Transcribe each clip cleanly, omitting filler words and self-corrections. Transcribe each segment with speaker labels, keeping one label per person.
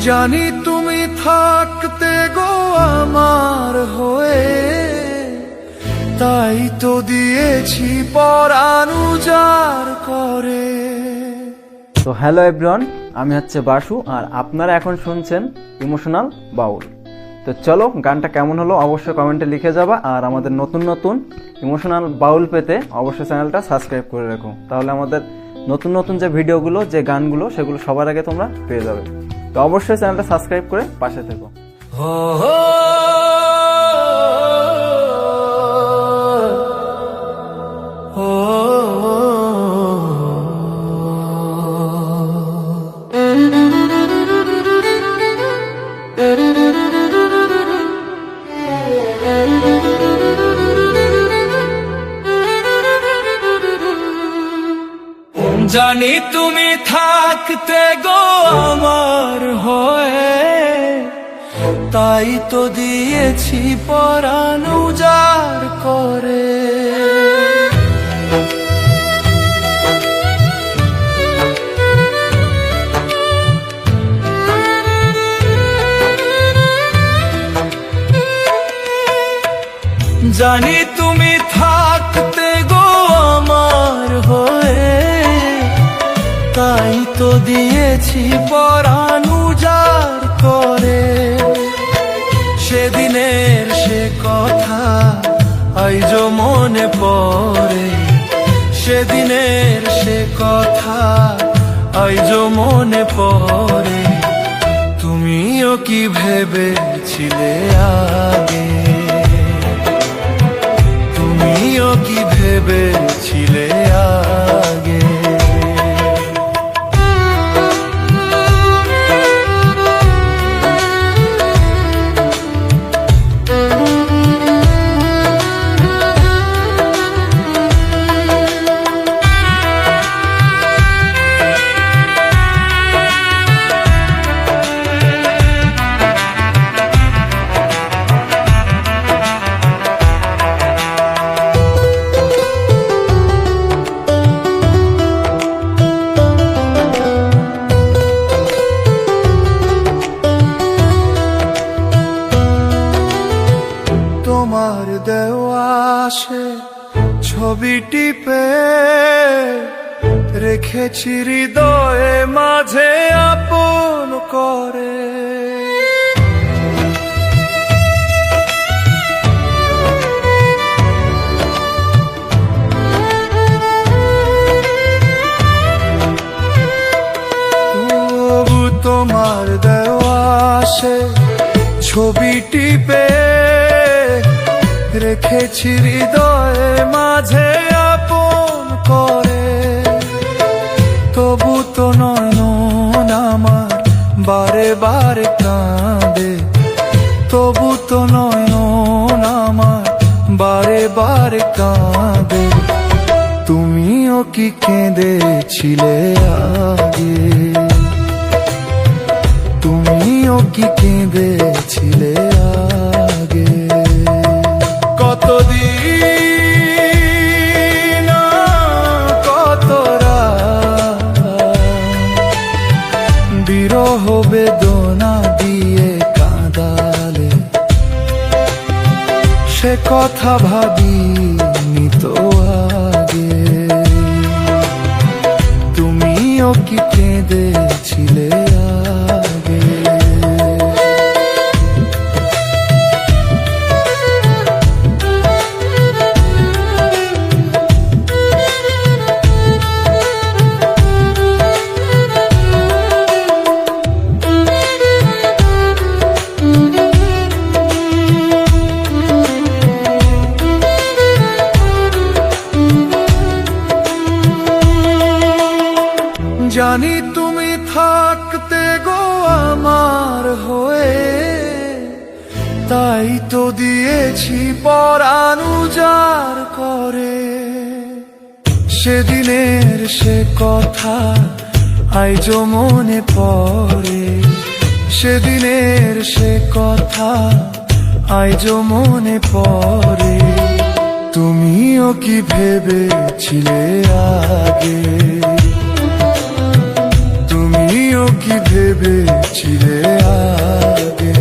Speaker 1: জানি তুমি থাকতে গো আমার হয়ে, তাই তো দিয়েছি পরাণ উজাড় করে।
Speaker 2: তো হ্যালো এভরিওয়ান, আমি হচ্ছে বাসু আর আপনারা এখন শুনছেন ইমোশনাল বাউল। তো চলো, গানটা কেমন হলো অবশ্যই কমেন্টে লিখে যাবা। আর আমাদের নতুন নতুন ইমোশনাল বাউল পেতে অবশ্যই চ্যানেলটা সাবস্ক্রাইব করে রাখো, তাহলে আমাদের নতুন নতুন যে ভিডিওগুলো, যে গানগুলো, সেগুলো সবার আগে তোমরা পেয়ে যাবে। তো অবশ্যই চ্যানেলটা সাবস্ক্রাইব করে পাশে থেকো।
Speaker 1: জানি তুমি থাকতে গো আমার হয়ে, তাই তো দিয়েছি পরাণ উজাড় করে। জানি তুমি থাকতে গো আমার হয়ে, তাই তো দিয়েছি পরাণ উজাড় করে। সেদিনের সে কথা আইজো মনে পড়ে, সেদিনের সে কথা আইজো মনে পড়ে। তুমিও কি ভেবেছিলে আগে, তুমিও কি ভেবেছিলে আগে। তোমার দেওয়া সে ছবি টিপে রেখেছি হৃদয়ে মাঝে আপন করে। তবু তোমার দেওয়া সে ছবি টিপে রেখেছি হৃদয়ে মাঝে আপন করে। তবু তো নয়ন আমার বারে বারে কাঁদে, তবু তো নয়ন আমার বারে বারে কাঁদে। তুমিও কি কেঁদেছিলে আগে, তুমিও কি কেঁদেছিলে আগে। কতদিন কত রাত বিরহ বেদনা দিয়ে কাঁদালে, সে কথা ভাবিনি তো আগে। তুমিও কি কেঁদেছিলে আগে। জানি তুমি থাকতে গো আমার হয়ে, তাই তো দিয়েছি পরাণ উজাড় করে। সেদিনের সে কথা আইজো মনে পড়ে, সেদিনের সে কথা আইজো মনে পড়ে। তুমিও কি ভেবেছিলে আগে, তুমিও কি ভেবেছিলে আগে?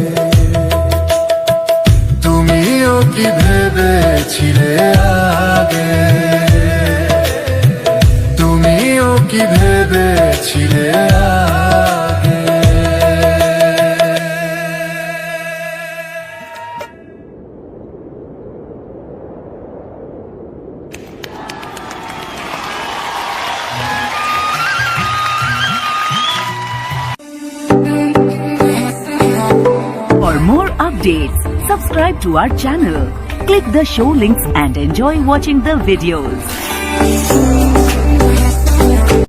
Speaker 1: তুমিও কি ভেবেছিলে আগে? তুমিও কি ভেবেছিলে আগে?
Speaker 3: For more updates, subscribe to our channel, click the show links and enjoy watching the videos.